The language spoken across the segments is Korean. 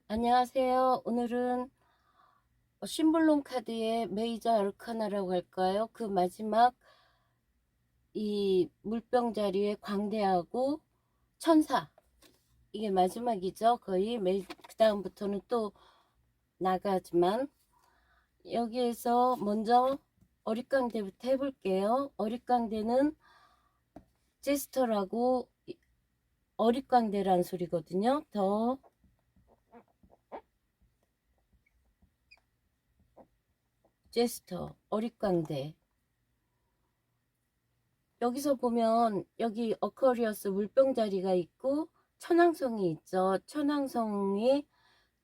안녕하세요. 오늘은 심블론 카드의 메이저 아르카나라고 할까요? 그 마지막 이 물병 자리에 광대하고 천사, 이게 마지막이죠. 거의 그 다음부터는 또 나가지만, 여기에서 먼저 어릿광대부터 해볼게요. 어릿광대는 제스터라고, 어릿광대란 소리거든요. 더 제스터, 어릿광대. 여기서 보면 여기 어커리어스 물병 자리가 있고 천왕성이 있죠. 천왕성이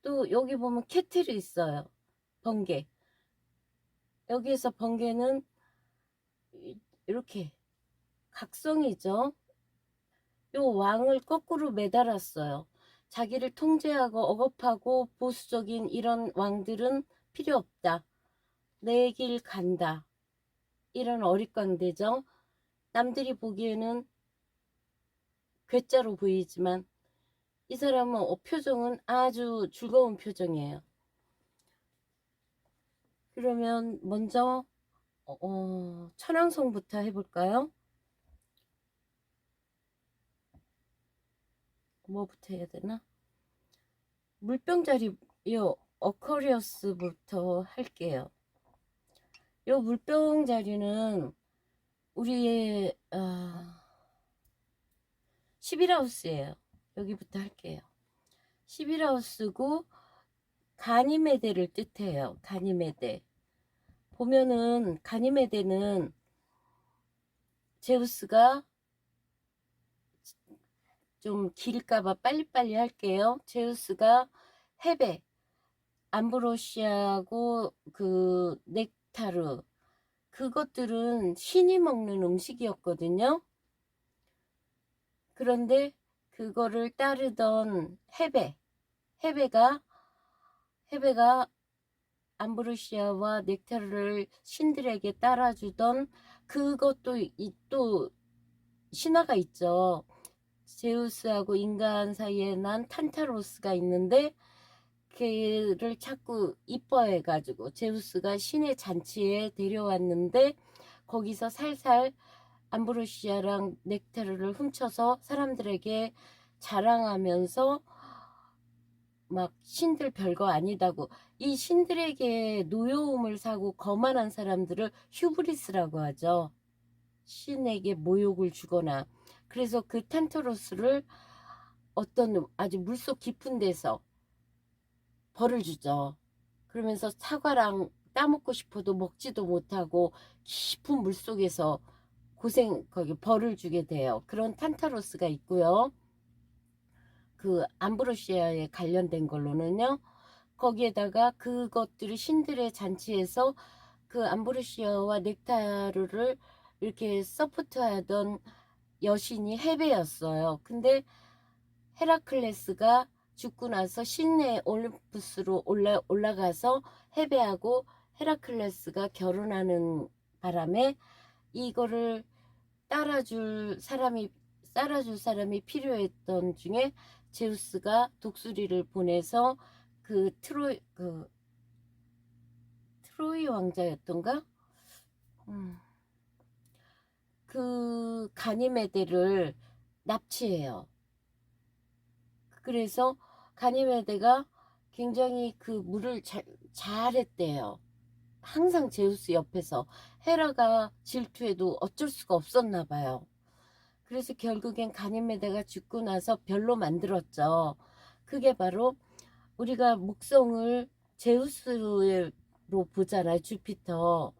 또 여기 보면 캐틀이 있어요. 번개. 여기에서 번개는 이렇게 각성이죠. 요 왕을 거꾸로 매달았어요. 자기를 통제하고 억압하고 보수적인 이런 왕들은 필요 없다. 내 길 간다. 이런 어릿광대죠. 남들이 보기에는 괴짜로 보이지만 이 사람은 표정은 아주 즐거운 표정이에요. 그러면 먼저 천왕성부터 해볼까요? 뭐부터 해야 되나? 물병자리, 요 어커리어스부터 할게요. 요 물병자리는 우리의 11하우스예요. 여기부터 할게요. 11하우스고 가니메데를 뜻해요. 가니메데. 보면은 가니메데는 제우스가, 좀 길까봐 빨리빨리 할게요. 제우스가 헤베, 암브로시아하고 그 넥타르, 그것들은 신이 먹는 음식이었거든요. 그런데 그거를 따르던 헤베가 암브로시아와 넥타르를 신들에게 따라주던, 그것도 또 신화가 있죠. 제우스하고 인간 사이에 난 탄타로스가 있는데 걔를 자꾸 이뻐해가지고 제우스가 신의 잔치에 데려왔는데, 거기서 살살 암브로시아랑 넥타르를 훔쳐서 사람들에게 자랑하면서 막 신들 별거 아니다고, 이 신들에게 노여움을 사고 거만한 사람들을 휴브리스라고 하죠. 신에게 모욕을 주거나. 그래서 그 탄타로스를 어떤 아주 물속 깊은 데서 벌을 주죠. 그러면서 사과랑 따먹고 싶어도 먹지도 못하고 깊은 물속에서 거기 벌을 주게 돼요. 그런 탄타로스가 있고요. 그 암브로시아에 관련된 걸로는요, 거기에다가 그것들이 신들의 잔치에서 그 암브로시아와 넥타르를 이렇게 서포트하던 여신이 헤베였어요. 근데 헤라클레스가 죽고 나서 신의 올림푸스로 올라가서 헤베하고 헤라클레스가 결혼하는 바람에 이거를 따라줄 사람이 필요했던 중에 제우스가 독수리를 보내서 트로이 왕자였던가? 음, 그 가니메데를 납치해요. 그래서 가니메데가 굉장히 그 물을 잘했대요. 항상 제우스 옆에서. 헤라가 질투해도 어쩔 수가 없었나 봐요. 그래서 결국엔 가니메데가 죽고 나서 별로 만들었죠. 그게 바로, 우리가 목성을 제우스로 보잖아요. 주피터.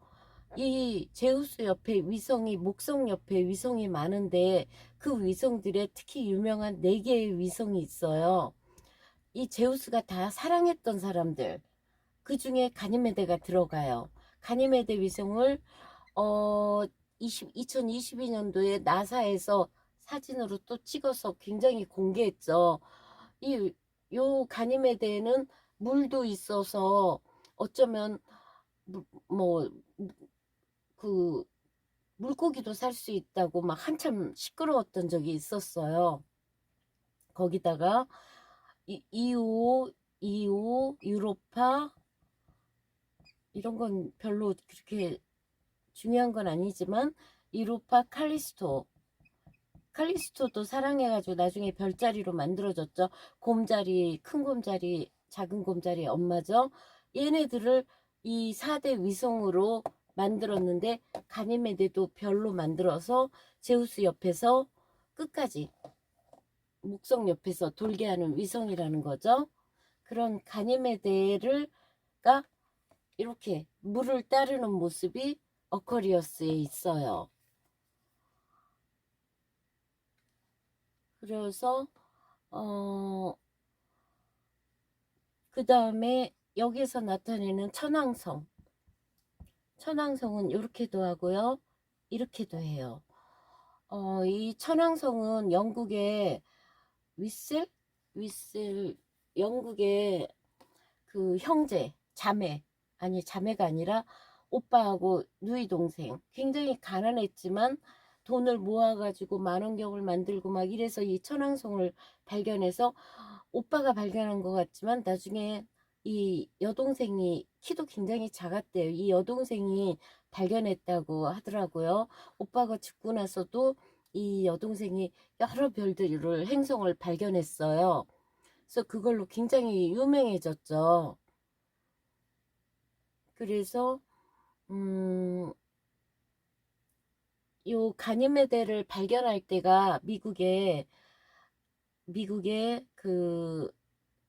이 제우스 옆에 위성이, 목성 옆에 위성이 많은데 그 위성들에 특히 유명한 4개의 위성이 있어요. 이 제우스가 다 사랑했던 사람들, 그 중에 가니메데가 들어가요. 가니메데 위성을 어 2022년도에 나사에서 사진으로 또 찍어서 굉장히 공개했죠. 이 요 가니메데에는 물도 있어서 어쩌면 뭐그 물고기도 살 수 있다고 막 한참 시끄러웠던 적이 있었어요. 거기다가 이후 2호, 유로파 이런 건 별로 그렇게 중요한 건 아니지만 유로파, 칼리스토도 사랑해가지고 나중에 별자리로 만들어졌죠. 곰자리, 큰 곰자리, 작은 곰자리 엄마죠. 얘네들을 이 4대 위성으로 만들었는데 가니메데도 별로 만들어서 제우스 옆에서 끝까지 목성 옆에서 돌게 하는 위성이라는 거죠. 그런 가니메데가 이렇게 물을 따르는 모습이 어커리어스에 있어요. 그래서 그 다음에 여기서 나타내는 천왕성은 이렇게도 하고요, 이렇게도 해요. 이 천왕성은 영국의 위셀 영국의 그 형제 자매가 아니라 오빠하고 누이 동생, 굉장히 가난했지만 돈을 모아가지고 만원경을 만들고 막 이래서 이 천왕성을 발견해서, 오빠가 발견한 것 같지만 나중에 이 여동생이 키도 굉장히 작았대요. 이 여동생이 발견했다고 하더라고요. 오빠가 죽고 나서도 이 여동생이 여러 별들을 행성을 발견했어요. 그래서 그걸로 굉장히 유명해졌죠. 그래서 요 가니메데를 발견할 때가 미국의 그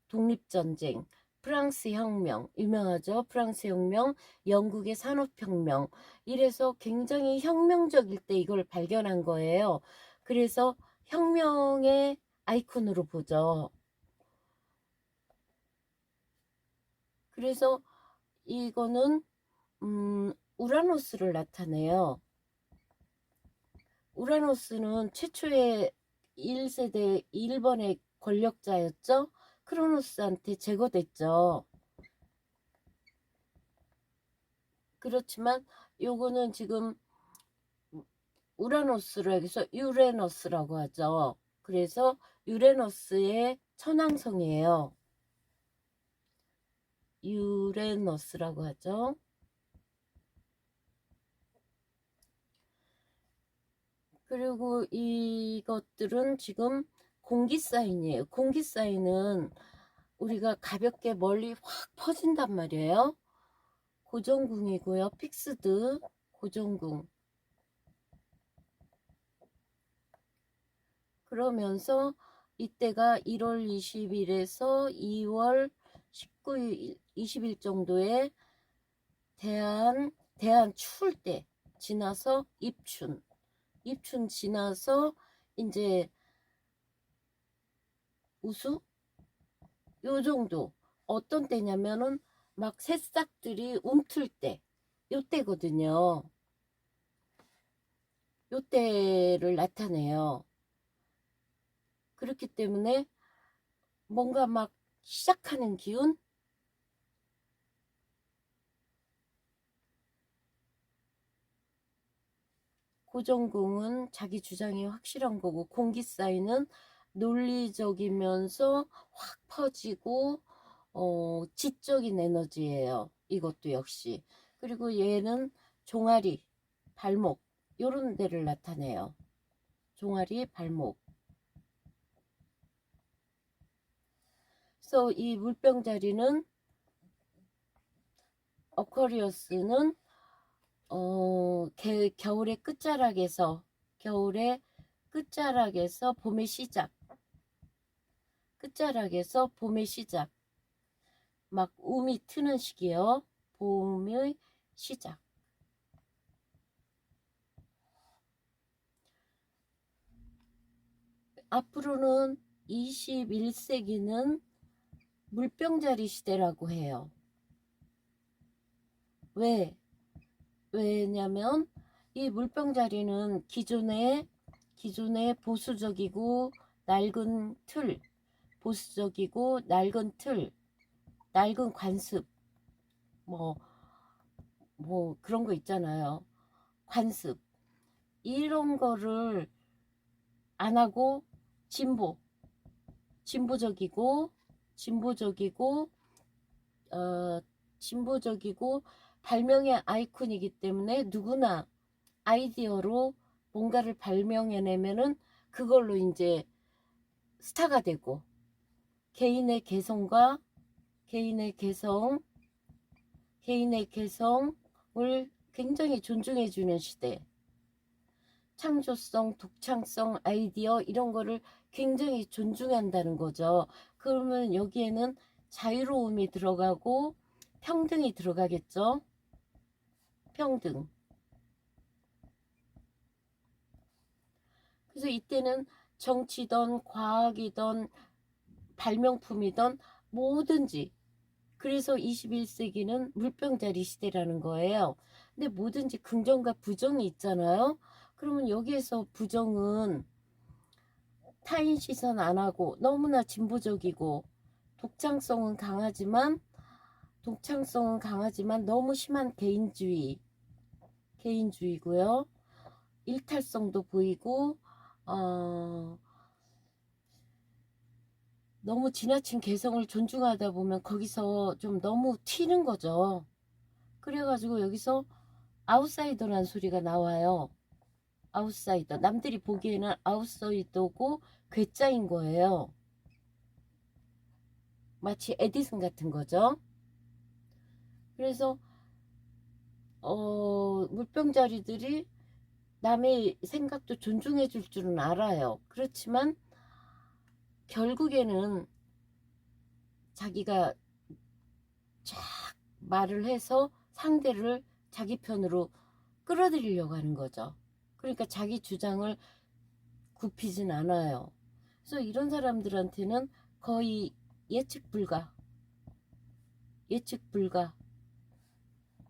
독립전쟁, 프랑스 혁명 유명하죠. 프랑스 혁명, 영국의 산업혁명, 이래서 굉장히 혁명적일 때 이걸 발견한 거예요. 그래서 혁명의 아이콘으로 보죠. 그래서 이거는 우라노스를 나타내요. 우라노스는 최초의 1세대 일본의 권력자였죠. 크로노스한테 제거됐죠. 그렇지만 요거는 지금 우라노스를 여기서 유레너스라고 하죠. 그래서 유레너스의 천왕성이에요. 유레너스라고 하죠. 그리고 이것들은 지금 공기사인이에요. 공기사인은 우리가 가볍게 멀리 확 퍼진단 말이에요. 고정궁이고요. 픽스드 고정궁. 그러면서 이때가 1월 20일에서 2월 19일, 20일 정도에 대한 추울 때 지나서 입춘 지나서 이제 우수 요 정도. 어떤 때냐면은 막 새싹들이 움틀 때, 요때거든요. 요때를 나타내요. 그렇기 때문에 뭔가 막 시작하는 기운, 고정궁은 자기 주장이 확실한 거고, 공기사인은 논리적이면서 확 퍼지고 지적인 에너지예요. 이것도 역시. 그리고 얘는 종아리, 발목 요런 데를 나타내요. 종아리, 발목. 그래서 이 물병자리는 어커리어스는 겨울의 끝자락에서 봄의 시작, 막 움이 트는 시기요. 봄의 시작. 앞으로는 21세기는 물병자리 시대라고 해요. 왜냐면 이 물병자리는 기존의 보수적이고 낡은 틀, 낡은 관습, 뭐 그런 거 있잖아요. 관습. 이런 거를 안 하고 진보적이고 진보적이고 진보적이고 발명의 아이콘이기 때문에 누구나 아이디어로 뭔가를 발명해내면은 그걸로 이제 스타가 되고, 개인의 개성과 개인의 개성, 개인의 개성을 굉장히 존중해주는 시대. 창조성, 독창성, 아이디어 이런 거를 굉장히 존중한다는 거죠. 그러면 여기에는 자유로움이 들어가고 평등이 들어가겠죠. 평등. 그래서 이때는 정치든 과학이든 발명품이든 뭐든지, 그래서 21세기는 물병자리 시대라는 거예요. 근데 뭐든지 긍정과 부정이 있잖아요. 그러면 여기에서 부정은 타인 시선 안 하고 너무나 진보적이고, 독창성은 강하지만 너무 심한 개인주의고요. 일탈성도 보이고 너무 지나친 개성을 존중하다 보면 거기서 좀 너무 튀는 거죠. 그래가지고 여기서 아웃사이더라는 소리가 나와요. 아웃사이더. 남들이 보기에는 아웃사이더고 괴짜인 거예요. 마치 에디슨 같은 거죠. 그래서 물병자리들이 남의 생각도 존중해 줄 줄은 알아요. 그렇지만 결국에는 자기가 쫙 말을 해서 상대를 자기 편으로 끌어들이려고 하는 거죠. 그러니까 자기 주장을 굽히진 않아요. 그래서 이런 사람들한테는 거의 예측 불가,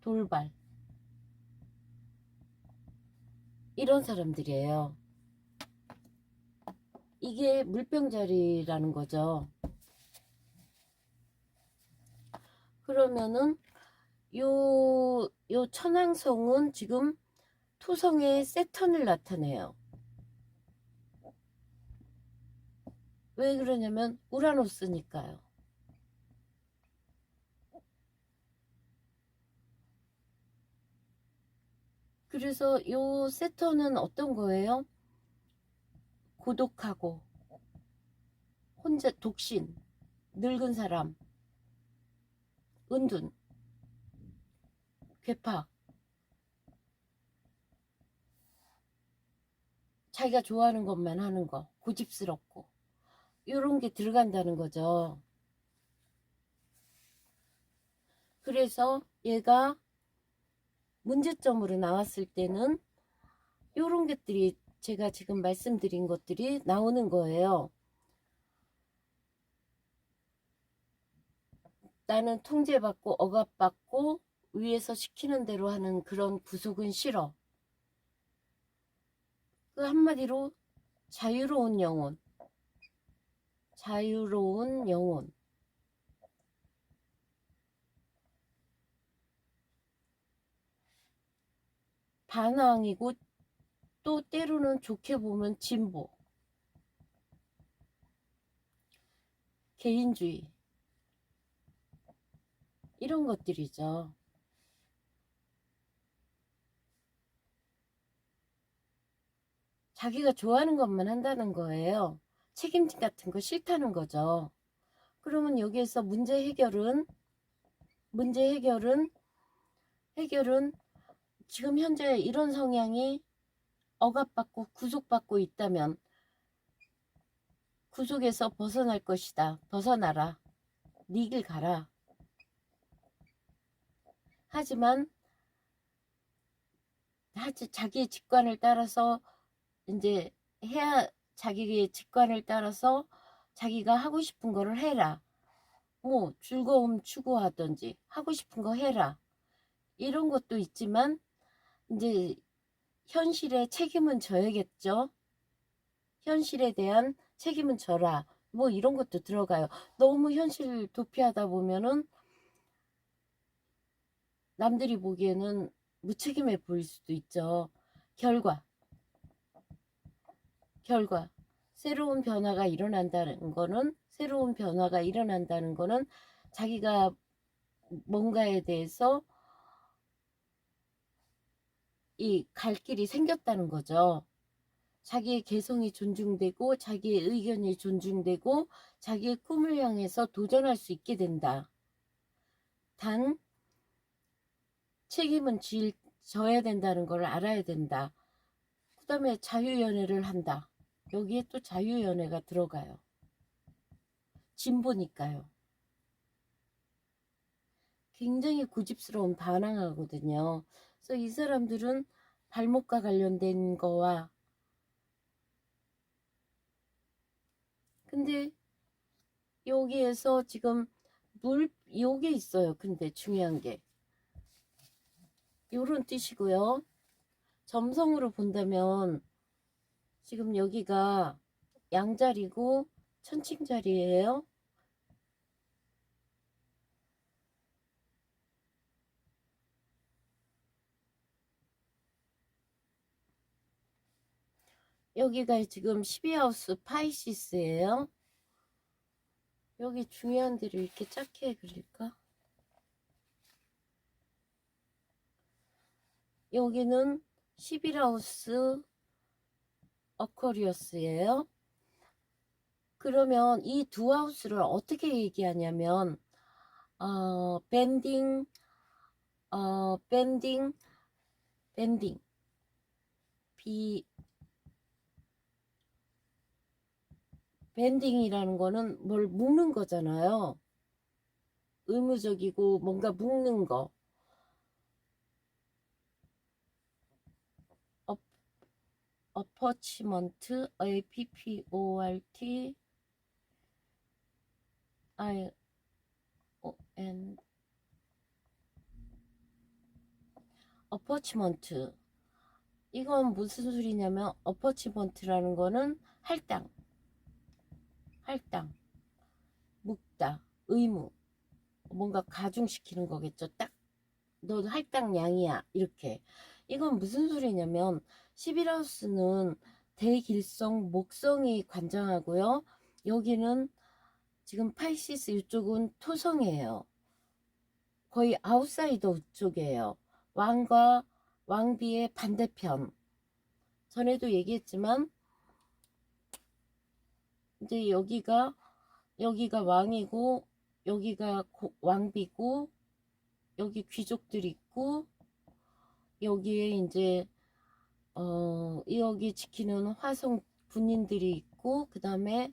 돌발, 이런 사람들이에요. 이게 물병자리라는 거죠. 그러면은 요 천왕성은 지금 토성의 세턴을 나타내요. 왜 그러냐면 우라노스니까요. 그래서 요 세턴은 어떤 거예요? 고독하고 혼자 독신, 늙은 사람, 은둔, 괴팍, 자기가 좋아하는 것만 하는 거, 고집스럽고, 요런 게 들어간다는 거죠. 그래서 얘가 문제점으로 나왔을 때는 요런 것들이, 제가 지금 말씀드린 것들이 나오는 거예요. 나는 통제받고 억압받고 위에서 시키는 대로 하는 그런 구속은 싫어. 그 한마디로 자유로운 영혼, 자유로운 영혼. 반항이고, 또 때로는 좋게 보면 진보, 개인주의, 이런 것들이죠. 자기가 좋아하는 것만 한다는 거예요. 책임질 같은 거 싫다는 거죠. 그러면 여기에서 해결은 지금 현재 이런 성향이 억압받고 구속받고 있다면 구속에서 벗어날 것이다. 벗어나라. 네 길 가라. 하지만 자기의 직관을 따라서 이제 자기의 직관을 따라서 자기가 하고 싶은 거를 해라. 뭐 즐거움 추구하든지 하고 싶은 거 해라. 이런 것도 있지만 이제 현실에 책임은 져야겠죠. 현실에 대한 책임은 져라. 뭐 이런 것도 들어가요. 너무 현실 도피하다 보면은 남들이 보기에는 무책임해 보일 수도 있죠. 결과. 새로운 변화가 일어난다는 거는 자기가 뭔가에 대해서 이 갈 길이 생겼다는 거죠. 자기의 개성이 존중되고 자기의 의견이 존중되고 자기의 꿈을 향해서 도전할 수 있게 된다. 단 책임은 져야 된다는 걸 알아야 된다. 그 다음에 자유연애를 한다. 여기에 또 자유연애가 들어가요. 진보니까요. 굉장히 고집스러운 반항하거든요. 그래서 이 사람들은 발목과 관련된 거와 근데 여기에서 지금 요게 있어요. 근데 중요한 게 요런 뜻이고요. 점성으로 본다면 지금 여기가 양자리고 천칭자리예요. 여기가 지금 12하우스 파이시스예요. 여기 중요한 데를 이렇게 작게 그릴까? 여기는 11하우스 어쿼리어스예요. 그러면 이 두 하우스를 어떻게 얘기하냐면 밴딩 밴딩 밴딩이라는 거는 뭘 묶는 거잖아요. 의무적이고 뭔가 묶는 거. 어퍼치먼트, APPORT, ION, 어퍼치먼트. 이건 무슨 소리냐면 어퍼치먼트라는 거는 할당, 묶다, 의무, 뭔가 가중시키는 거겠죠. 딱 너 할당량이야 이렇게. 이건 무슨 소리냐면 11하우스는 대길성 목성이 관장하고요. 여기는 지금 파이시스 이쪽은 토성이에요. 거의 아웃사이더 쪽이에요. 왕과 왕비의 반대편. 전에도 얘기했지만 이제 여기가 왕이고 여기가 왕비고 여기 귀족들이 있고 여기에 이제 여기 지키는 화성 군인들이 있고 그 다음에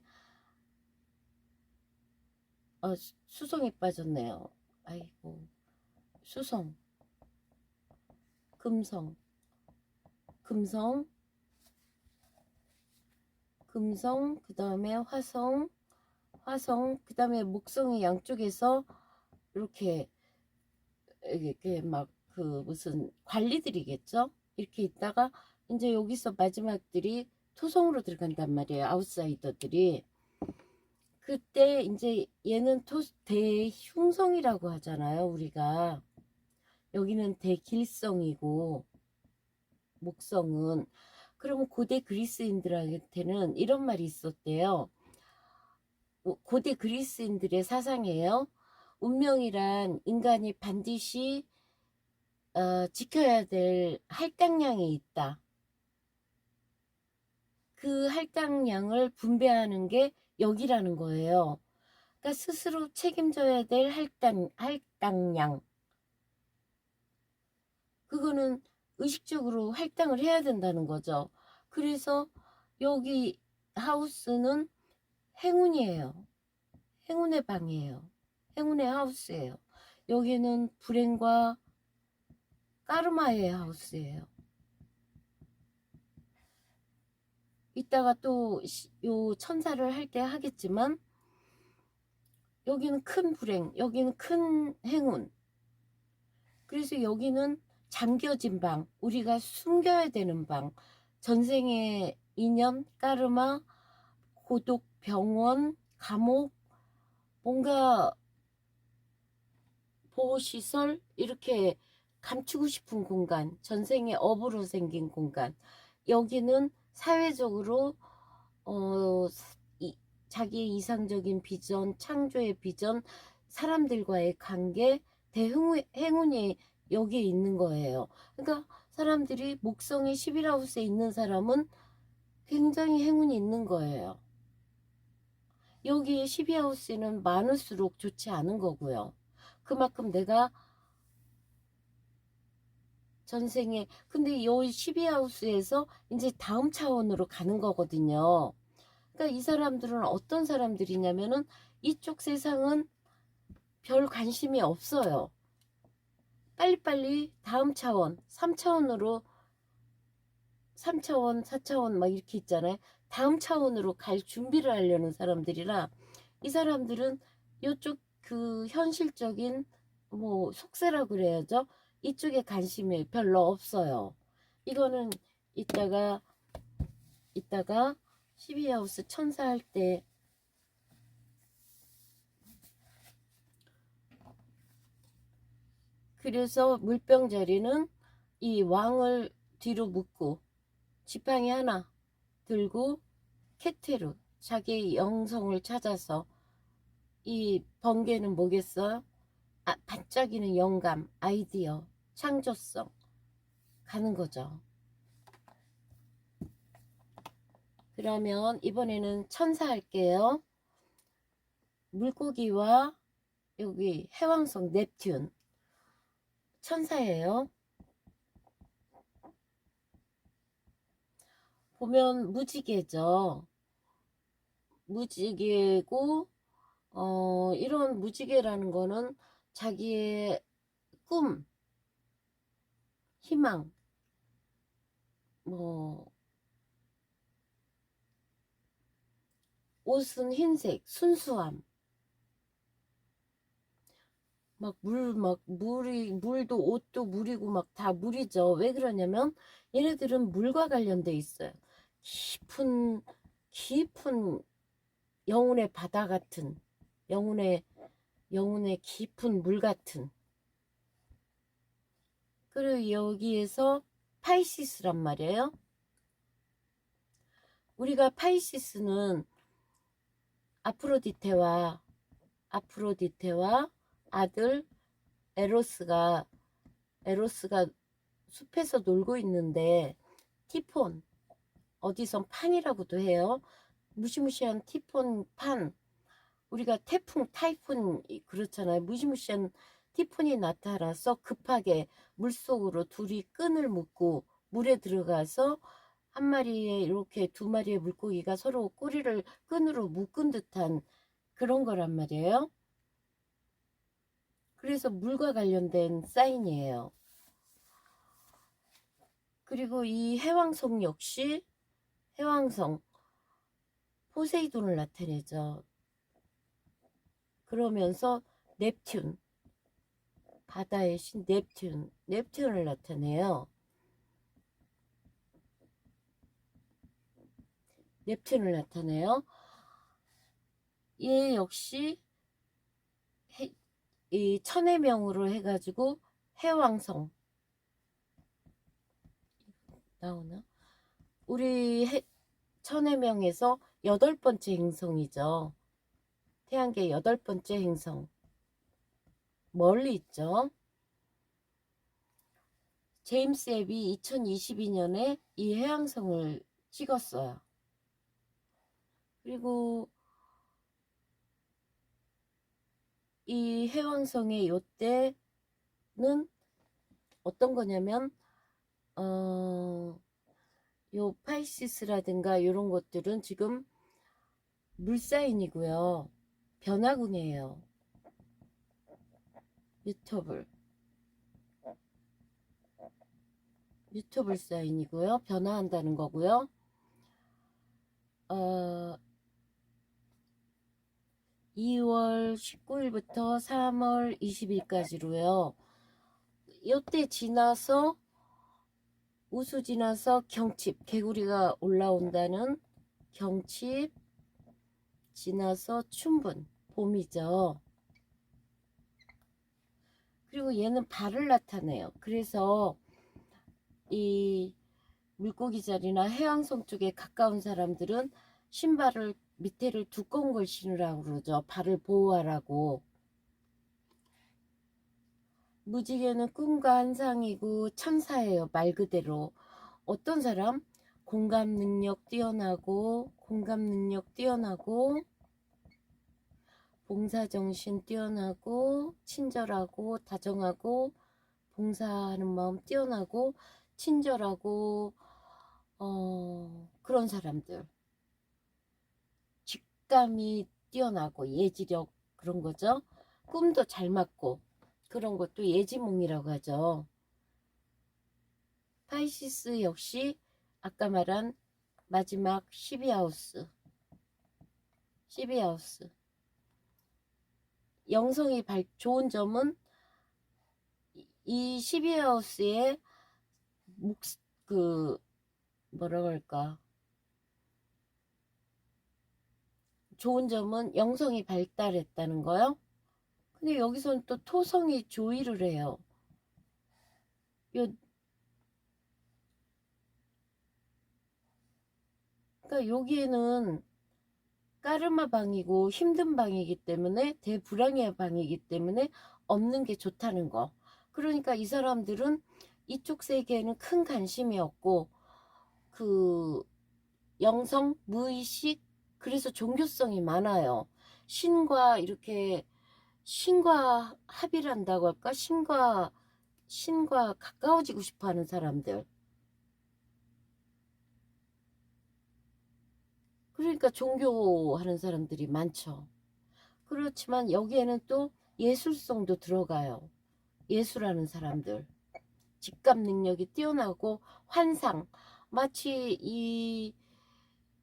수성이 빠졌네요. 아이고 수성 금성 그 다음에 화성 그 다음에 목성이 양쪽에서 이렇게 막 그 무슨 관리들이겠죠. 이렇게 있다가 이제 여기서 마지막들이 토성으로 들어간단 말이에요. 아웃사이더들이. 그때 이제 얘는 대흉성이라고 하잖아요. 우리가 여기는 대길성이고 목성은. 그러면 고대 그리스인들한테는 이런 말이 있었대요. 고대 그리스인들의 사상이에요. 운명이란 인간이 반드시 지켜야 될 할당량이 있다. 그 할당량을 분배하는 게 여기라는 거예요. 그러니까 스스로 책임져야 될 할당량. 그거는 의식적으로 할당을 해야 된다는 거죠. 그래서 여기 하우스는 행운이에요. 행운의 방이에요. 행운의 하우스예요. 여기는 불행과 까르마의 하우스예요. 이따가 또 요 천사를 할 때 하겠지만 여기는 큰 불행, 여기는 큰 행운. 그래서 여기는 잠겨진 방, 우리가 숨겨야 되는 방, 전생의 인연, 까르마, 고독, 병원, 감옥, 뭔가 보호시설 이렇게 감추고 싶은 공간, 전생의 업으로 생긴 공간. 여기는 사회적으로 이, 자기의 이상적인 비전, 창조의 비전, 사람들과의 관계, 행운이 여기에 있는 거예요. 그러니까 사람들이 목성이 11하우스에 있는 사람은 굉장히 행운이 있는 거예요. 여기에 12하우스는 많을수록 좋지 않은 거고요. 그만큼 내가 전생에, 근데 이 12하우스에서 이제 다음 차원으로 가는 거거든요. 그러니까 이 사람들은 어떤 사람들이냐면은 이쪽 세상은 별 관심이 없어요. 빨리빨리 다음 차원, 3차원으로, 3차원, 4차원 막 이렇게 있잖아요. 다음 차원으로 갈 준비를 하려는 사람들이라, 이 사람들은 이쪽 그 현실적인 뭐 속세라 그래야죠. 이쪽에 관심이 별로 없어요. 이거는 이따가 12하우스 천사 할 때, 그래서 물병자리는 이 왕을 뒤로 묶고 지팡이 하나 들고 케테르, 자기의 영성을 찾아서, 이 번개는 뭐겠어요? 반짝이는 영감, 아이디어, 창조성 가는 거죠. 그러면 이번에는 천사 할게요. 물고기와 여기 해왕성 넵튠 천사예요. 보면 무지개죠. 무지개고, 이런 무지개라는 거는 자기의 꿈, 희망, 뭐 옷은 흰색, 순수함, 물도 옷도 물이고 막 다 물이죠. 왜 그러냐면 얘네들은 물과 관련돼 있어요. 깊은 영혼의 바다 같은, 영혼의 깊은 물 같은. 그리고 여기에서 파이시스란 말이에요. 우리가 파이시스는 아프로디테와 아들 에로스가 숲에서 놀고 있는데, 티폰, 어디선 판이라고도 해요. 무시무시한 티폰 판, 우리가 태풍 타이푼 그렇잖아요. 무시무시한 티폰이 나타나서 급하게 물속으로 둘이 끈을 묶고 물에 들어가서 한 마리의, 이렇게 두 마리의 물고기가 서로 꼬리를 끈으로 묶은 듯한 그런 거란 말이에요. 그래서 물과 관련된 사인이에요. 그리고 이 해왕성 역시, 해왕성 포세이돈을 나타내죠. 그러면서 넵튠, 바다의 신 넵튠을 나타내요. 넵튠을 나타내요. 얘 역시 이 천의 명으로 해가지고 해왕성 나오나? 우리 천의 명에서 8번째 행성이죠. 태양계 8번째 행성. 멀리 있죠. 제임스 앱이 2022년에 이 해왕성을 찍었어요. 그리고 이 해왕성의 요때는 어떤 거냐면, 요 파이시스라든가 이런 것들은 지금 물사인이고요. 변화군이에요. 유토블 사인이고요. 변화한다는 거고요. 2월 19일부터 3월 20일까지로요. 이때 지나서 우수 지나서 경칩, 개구리가 올라온다는 경칩 지나서 춘분, 봄이죠. 그리고 얘는 발을 나타내요. 그래서 이 물고기 자리나 해왕성 쪽에 가까운 사람들은 신발을 밑에를 두꺼운 걸 신으라고 그러죠. 발을 보호하라고. 무지개는 꿈과 환상이고 천사예요. 말 그대로. 어떤 사람? 공감 능력 뛰어나고 봉사정신 뛰어나고 친절하고 다정하고 봉사하는 마음 뛰어나고 친절하고 그런 사람들. 직감이 뛰어나고 예지력 그런 거죠. 꿈도 잘 맞고 그런 것도 예지몽이라고 하죠. 파이시스 역시 아까 말한 마지막 12하우스 영성이 좋은 점은 이 12하우스의 그 뭐라고 할까, 좋은 점은 영성이 발달했다는 거요. 근데 여기서는 또 토성이 조의를 해요. 그러니까 여기에는 까르마 방이고 힘든 방이기 때문에 대불황의 방이기 때문에 없는 게 좋다는 거. 그러니까 이 사람들은 이쪽 세계에는 큰 관심이 없고 그 영성, 무의식, 그래서 종교성이 많아요. 신과 이렇게 신과 합의를 한다고 할까? 신과 가까워지고 싶어 하는 사람들. 그러니까 종교하는 사람들이 많죠. 그렇지만 여기에는 또 예술성도 들어가요. 예술하는 사람들. 직감 능력이 뛰어나고 환상. 마치 이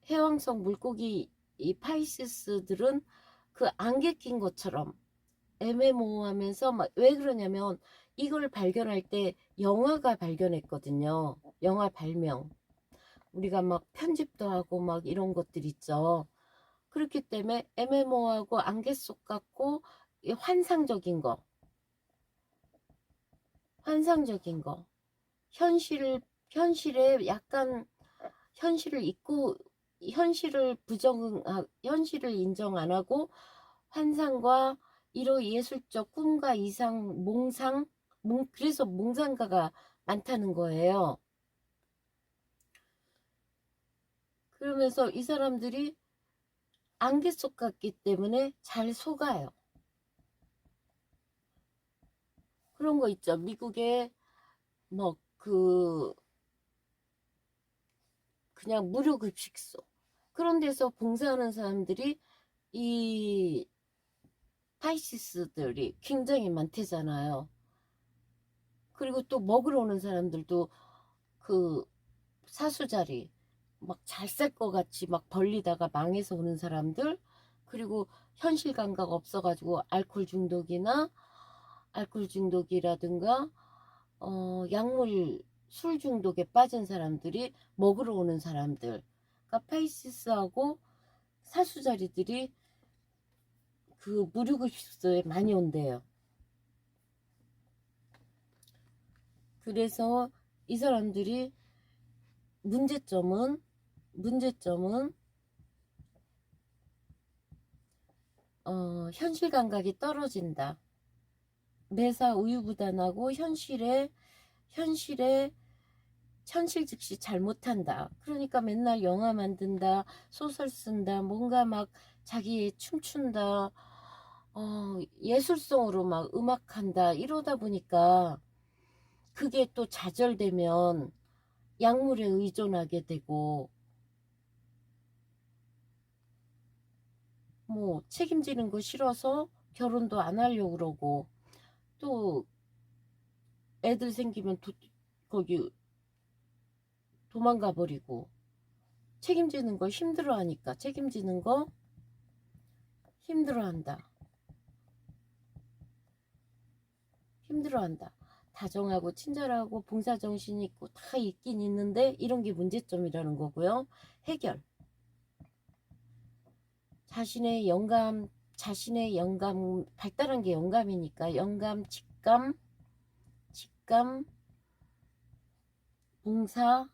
해왕성 물고기 이 파이시스들은 그 안개 낀 것처럼 애매모호하면서 막 왜 그러냐면 이걸 발견할 때 영화가 발견했거든요. 영화 발명. 우리가 막 편집도 하고 막 이런 것들 있죠. 그렇기 때문에 애매모호하고 안개 속 같고 환상적인 거. 현실에 약간 현실을 잊고 현실을 인정 안 하고 환상과 이런 예술적 꿈과 이상 그래서 몽상가가 많다는 거예요. 그러면서 이 사람들이 안개 속 같기 때문에 잘 속아요. 그런 거 있죠. 미국에 뭐 그냥 무료급식소 그런 데서 봉사하는 사람들이 이 파이시스들이 굉장히 많대잖아요. 그리고 또 먹으러 오는 사람들도 그 사수자리 막 잘 살 것 같이 막 벌리다가 망해서 오는 사람들, 그리고 현실 감각 없어가지고 알코올 중독이라든가 약물 술 중독에 빠진 사람들이 먹으러 오는 사람들. 그러니까 페이시스하고 사수자리들이 그 무료급식소에 많이 온대요. 그래서 이 사람들이 문제점은 현실 감각이 떨어진다. 매사 우유부단하고 현실에 현실 즉시 잘 못한다. 그러니까 맨날 영화 만든다, 소설 쓴다, 뭔가 막 자기 춤춘다, 예술성으로 막 음악한다 이러다 보니까 그게 또 좌절되면 약물에 의존하게 되고 뭐 책임지는 거 싫어서 결혼도 안 하려고 그러고 또 애들 생기면 거기 도망가 버리고 책임지는 거 힘들어하니까 책임지는 거 힘들어한다. 다정하고 친절하고 봉사정신이 있고 다 있긴 있는데 이런 게 문제점이라는 거고요. 해결. 자신의 영감 발달한 게 영감이니까 영감, 직감, 봉사,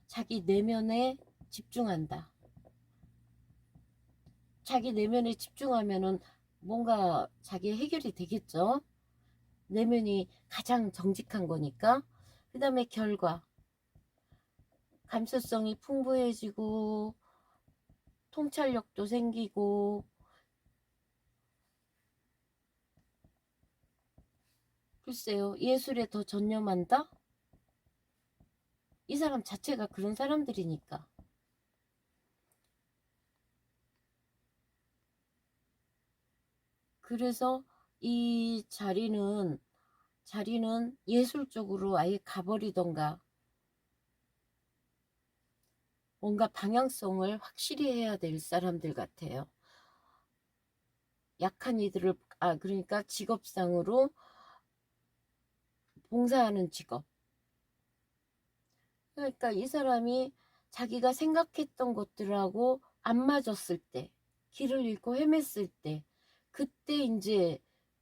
자기 내면의 집중한다. 자기 내면에 집중하면은 뭔가 자기 해결이 되겠죠. 내면이 가장 정직한 거니까. 그 다음에 결과, 감수성이 풍부해지고 통찰력도 생기고. 글쎄요, 예술에 더 전념한다? 이 사람 자체가 그런 사람들이니까. 그래서 이 자리는 예술 쪽으로 아예 가버리던가 뭔가 방향성을 확실히 해야 될 사람들 같아요. 약한 이들을, 그러니까 직업상으로 봉사하는 직업. 그러니까 이 사람이 자기가 생각했던 것들하고 안 맞았을 때, 길을 잃고 헤맸을 때, 그때 이제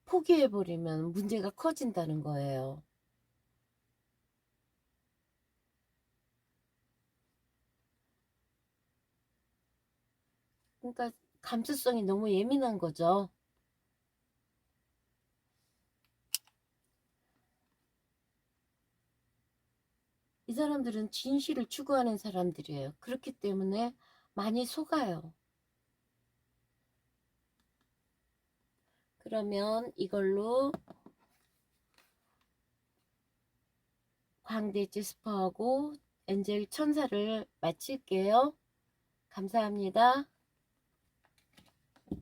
포기해버리면 문제가 커진다는 거예요. 그러니까 감수성이 너무 예민한 거죠. 이 사람들은 진실을 추구하는 사람들이에요. 그렇기 때문에 많이 속아요. 그러면 이걸로 광대 제스퍼하고 엔젤 천사를 마칠게요. 감사합니다.